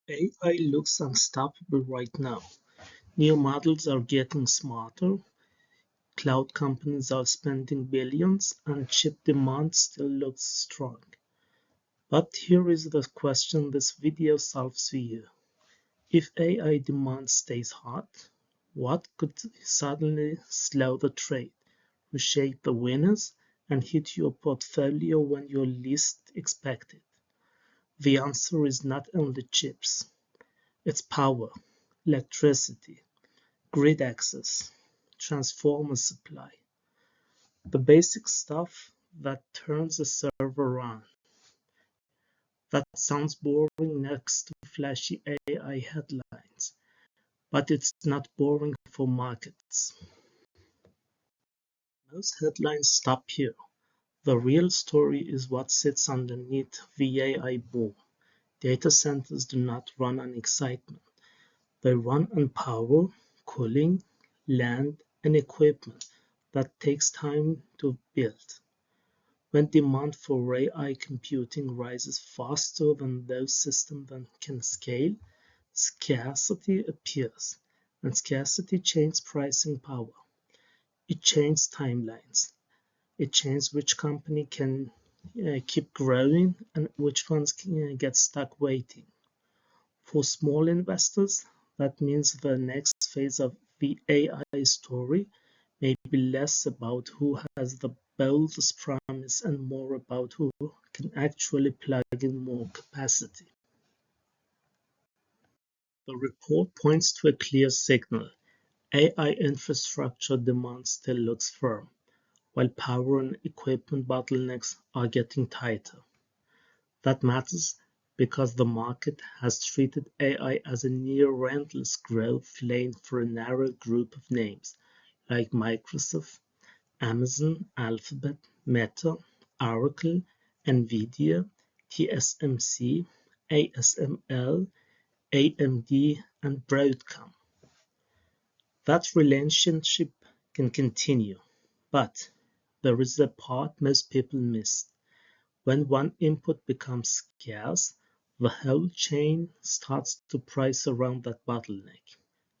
AI looks unstoppable right now. New models are getting smarter, cloud companies are spending billions, and chip demand still looks strong. But here is the question this video solves for you. If AI demand stays hot, what could suddenly slow the trade, reshape the winners, and hit your portfolio when you least expect it? The answer is not only chips, it's power, electricity, grid access, transformer supply, the basic stuff that turns a server on. That sounds boring next to flashy AI headlines, but it's not boring for markets. Most headlines stop here. The real story is what sits underneath the AI boom. Data centers do not run on excitement. They run on power, cooling, land, and equipment that takes time to build. When demand for AI computing rises faster than those systems can scale, scarcity appears, and scarcity changes pricing power. It changes timelines. It changes which company can keep growing and which ones can get stuck waiting. For small investors, that means the next phase of the AI story may be less about who has the boldest promise and more about who can actually plug in more capacity. The report points to a clear signal. AI infrastructure demand still looks firm, while power and equipment bottlenecks are getting tighter. That matters because the market has treated AI as a near-endless growth lane for a narrow group of names like Microsoft, Amazon, Alphabet, Meta, Oracle, Nvidia, TSMC, ASML, AMD, and Broadcom. That relationship can continue, but there is a part most people miss. When one input becomes scarce, the whole chain starts to price around that bottleneck.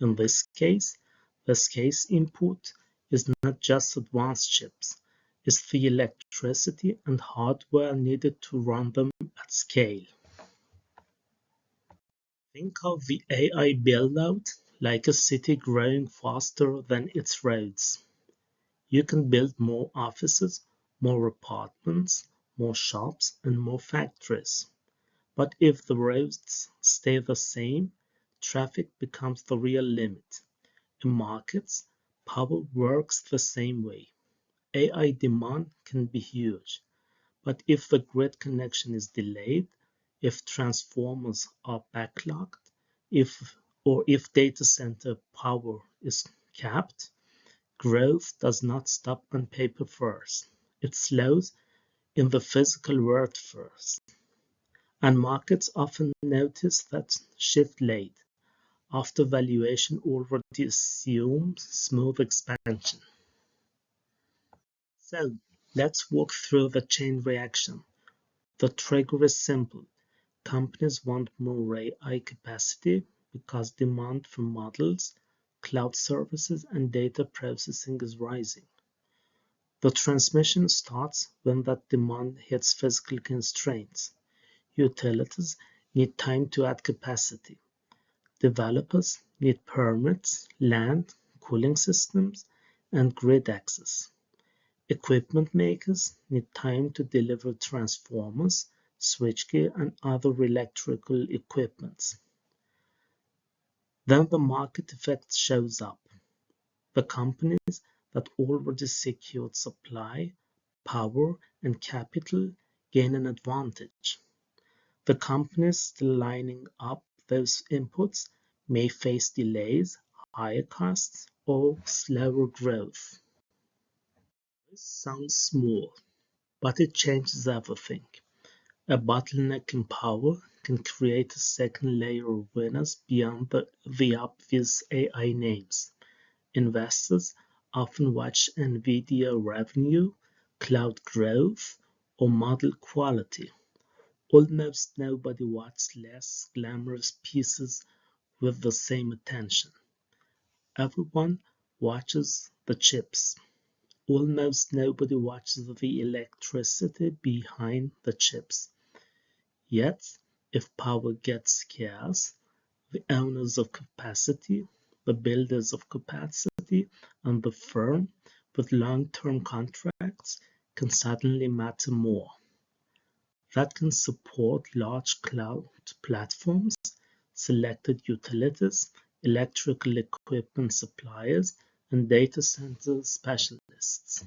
In this case, the scarce input is not just advanced chips, it's the electricity and hardware needed to run them at scale. Think of the AI build-out like a city growing faster than its roads. You can build more offices, more apartments, more shops, and more factories. But if the roads stay the same, traffic becomes the real limit. In markets, power works the same way. AI demand can be huge, but if the grid connection is delayed, if transformers are backlogged, if data center power is capped, growth does not stop on paper first. It slows in the physical world first. And markets often notice that shift late, after valuation already assumes smooth expansion. So let's walk through the chain reaction. The trigger is simple. Companies want more AI capacity because demand for models, cloud services, and data processing is rising. The transmission starts when that demand hits physical constraints. Utilities need time to add capacity. Developers need permits, land, cooling systems, and grid access. Equipment makers need time to deliver transformers, switchgear, and other electrical equipment. Then the market effect shows up. The companies that already secured supply, power, and capital gain an advantage. The companies still lining up those inputs may face delays, higher costs, or slower growth. This sounds small, but it changes everything. A bottleneck in power can create a second layer of winners beyond the obvious AI names. Investors often watch Nvidia revenue, cloud growth, or model quality. Almost nobody watches less glamorous pieces with the same attention. Everyone watches the chips. Almost nobody watches the electricity behind the chips. Yet, if power gets scarce, the owners of capacity, the builders of capacity, and the firm with long-term contracts can suddenly matter more. That can support large cloud platforms, selected utilities, electrical equipment suppliers, and data center specialists.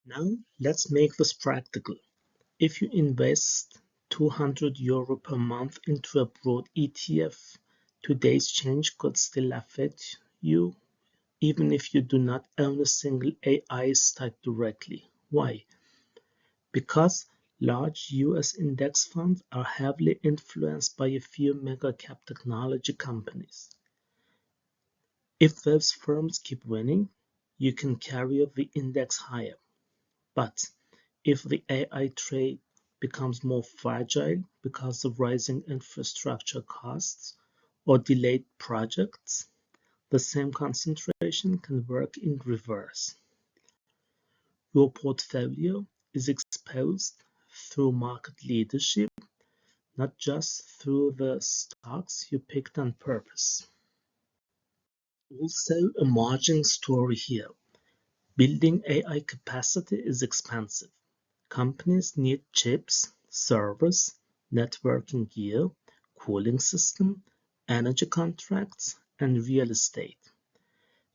Now, let's make this practical. If you invest €200 per month into a broad ETF, today's change could still affect you even if you do not own a single AI stack directly. Why? Because large US index funds are heavily influenced by a few mega-cap technology companies. If those firms keep winning, you can carry the index higher. But if the AI trade becomes more fragile because of rising infrastructure costs or delayed projects, the same concentration can work in reverse. Your portfolio is exposed through market leadership, not just through the stocks you picked on purpose. Also, a margin story here. Building AI capacity is expensive. Companies need chips, servers, networking gear, cooling system, energy contracts, and real estate.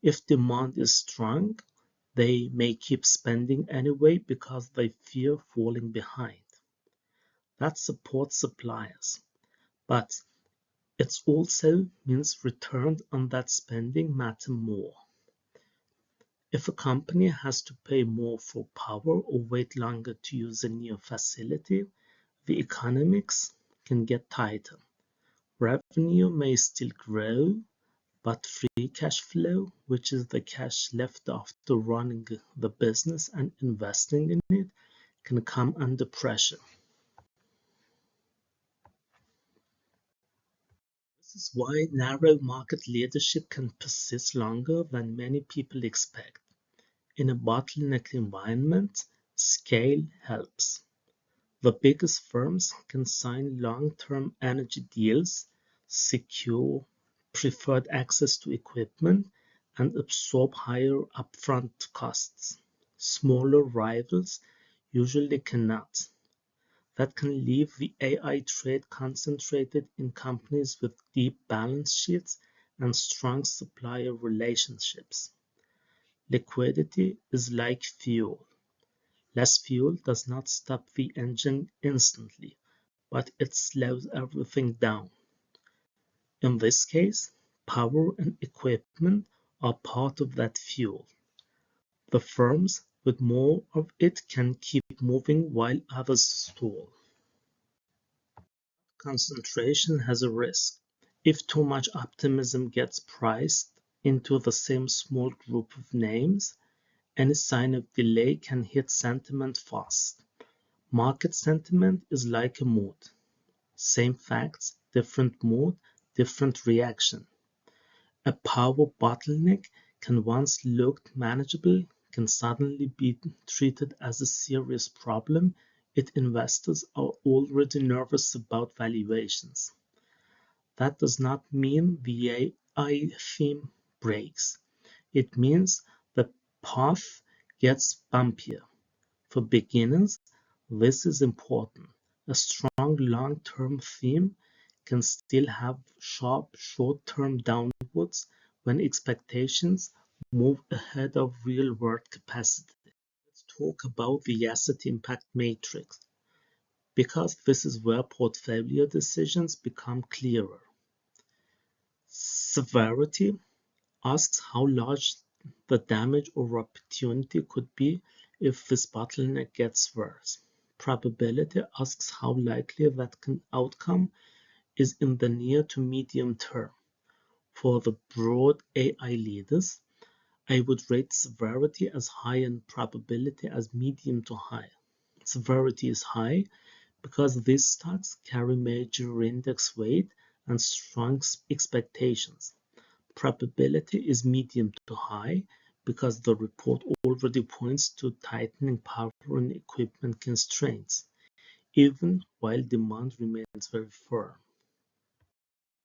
If demand is strong, they may keep spending anyway because they fear falling behind. That supports suppliers, but it also means returns on that spending matter more. If a company has to pay more for power or wait longer to use a new facility, the economics can get tighter. Revenue may still grow, but free cash flow, which is the cash left after running the business and investing in it, can come under pressure. This is why narrow market leadership can persist longer than many people expect. In a bottleneck environment, scale helps. The biggest firms can sign long-term energy deals, secure preferred access to equipment, and absorb higher upfront costs. Smaller rivals usually cannot. That can leave the AI trade concentrated in companies with deep balance sheets and strong supplier relationships. Liquidity is like fuel. Less fuel does not stop the engine instantly, but it slows everything down. In this case, power and equipment are part of that fuel. The firms with more of it can keep moving while others stall. Concentration has a risk. If too much optimism gets priced into the same small group of names, any sign of delay can hit sentiment fast. Market sentiment is like a mood. Same facts, different mood, different reaction. A power bottleneck can once looked manageable can suddenly be treated as a serious problem if investors are already nervous about valuations. That does not mean the AI theme breaks. It means the path gets bumpier. For beginners, this is important. A strong long-term theme can still have sharp short-term downwards when expectations move ahead of real-world capacity. Let's talk about the asset impact matrix, because this is where portfolio decisions become clearer. Severity asks how large the damage or opportunity could be if this bottleneck gets worse. Probability asks how likely that outcome is in the near to medium term. For the broad AI leaders, I would rate severity as high and probability as medium to high. Severity is high because these stocks carry major index weight and strong expectations. Probability is medium to high because the report already points to tightening power and equipment constraints, even while demand remains very firm.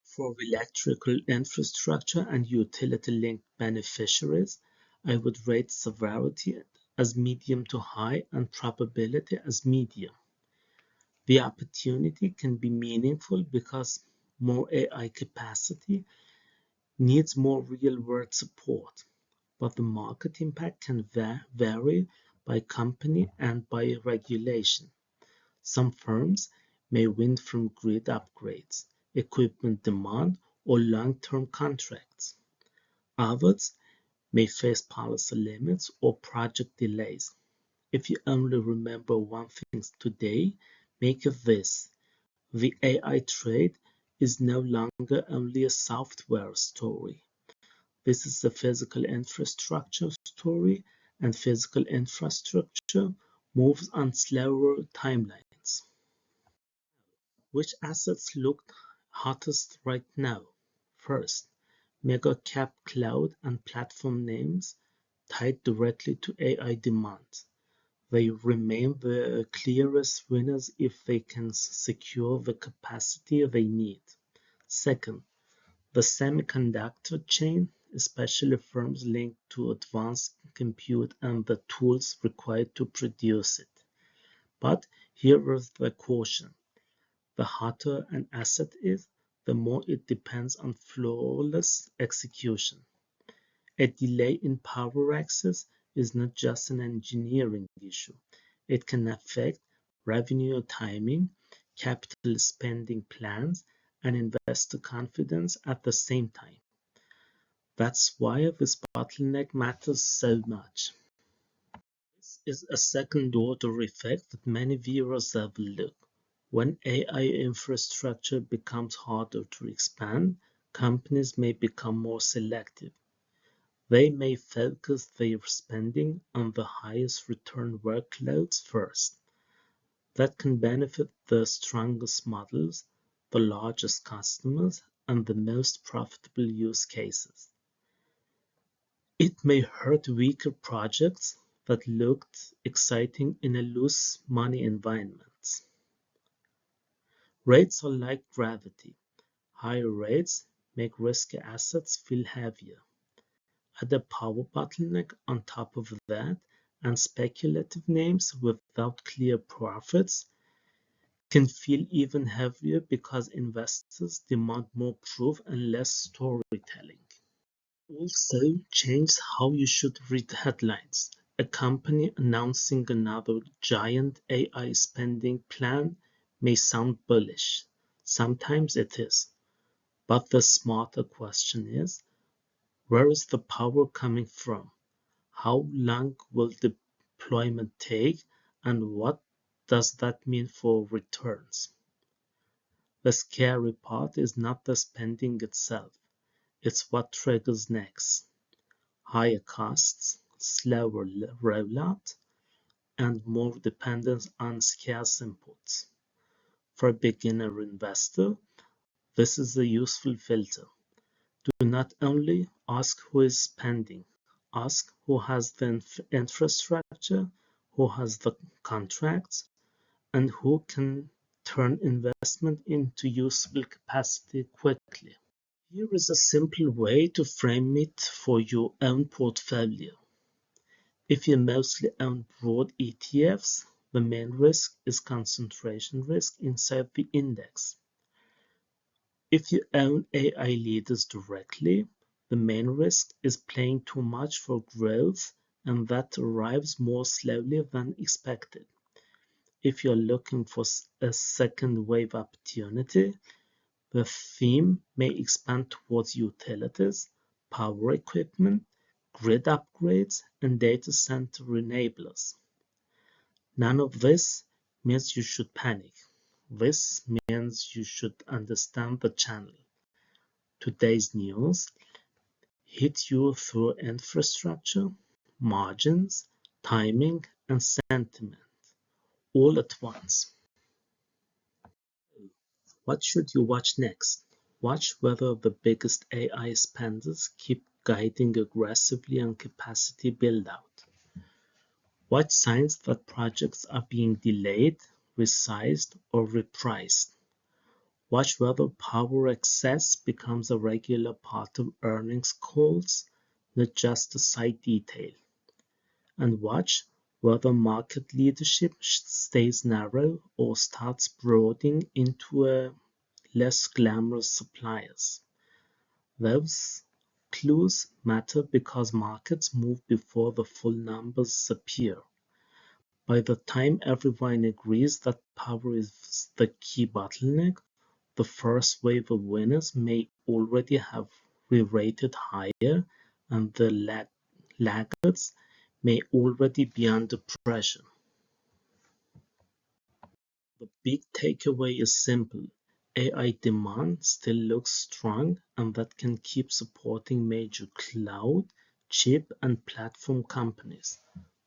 For electrical infrastructure and utility-linked beneficiaries, I would rate severity as medium to high and probability as medium. The opportunity can be meaningful because more AI capacity needs more real-world support, but the market impact can vary by company and by regulation. Some firms may win from grid upgrades, equipment demand, or long-term contracts. Others may face policy limits or project delays. If you only remember one thing today, make it this: the AI trade is no longer only a software story. This is a physical infrastructure story, and physical infrastructure moves on slower timelines. Which assets look hottest right now? First, mega cap cloud and platform names tied directly to AI demand. They remain the clearest winners if they can secure the capacity they need. Second, the semiconductor chain, especially firms linked to advanced compute and the tools required to produce it. But here is the caution: the hotter an asset is, the more it depends on flawless execution. A delay in power access is not just an engineering issue. It can affect revenue timing, capital spending plans, and investor confidence at the same time. That's why this bottleneck matters so much. This is a second-order effect that many viewers overlook. When AI infrastructure becomes harder to expand, companies may become more selective. They may focus their spending on the highest return workloads first. That can benefit the strongest models, the largest customers, and the most profitable use cases. It may hurt weaker projects that looked exciting in a loose money environment. Rates are like gravity. Higher rates make risky assets feel heavier. Add a power bottleneck on top of that, and speculative names without clear profits can feel even heavier because investors demand more proof and less storytelling. Also change how you should read headlines. A company announcing another giant AI spending plan may sound bullish. Sometimes it is. But the smarter question is, where is the power coming from? How long will deployment take, and what does that mean for returns? The scary part is not the spending itself, it's what triggers next: higher costs, slower rollout, and more dependence on scarce inputs. For a beginner investor, this is a useful filter. Do not only ask who is spending, ask who has the infrastructure, who has the contracts, and who can turn investment into usable capacity quickly. Here is a simple way to frame it for your own portfolio. If you mostly own broad ETFs, the main risk is concentration risk inside the index. If you own AI leaders directly, the main risk is paying too much for growth, and that arrives more slowly than expected. If you're looking for a second wave opportunity, the theme may expand towards utilities, power equipment, grid upgrades, and data center enablers. None of this means you should panic. This means you should understand the channel. Today's news hit you through infrastructure, margins, timing, and sentiment, all at once. What should you watch next? Watch whether the biggest AI spenders keep guiding aggressively on capacity build-out. Watch signs that projects are being delayed, resized, or repriced. Watch whether power excess becomes a regular part of earnings calls, not just a side detail. And watch whether market leadership stays narrow or starts broadening into less glamorous suppliers. Those clues matter because markets move before the full numbers appear. By the time everyone agrees that power is the key bottleneck, the first wave of winners may already have re-rated higher, and the laggards may already be under pressure. The big takeaway is simple: AI demand still looks strong, and that can keep supporting major cloud, chip, and platform companies.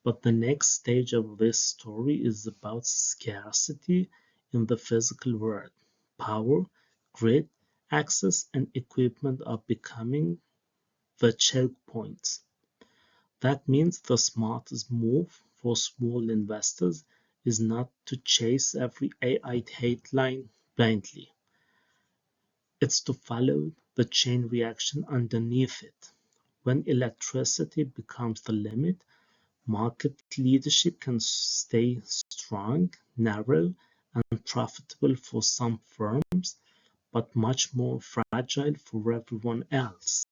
But the next stage of this story is about scarcity in the physical world. Power, grid, access, and equipment are becoming the choke points. That means the smartest move for small investors is not to chase every AI headline blindly. It's to follow the chain reaction underneath it. When electricity becomes the limit, market leadership can stay strong, narrow, and profitable for some firms, but much more fragile for everyone else.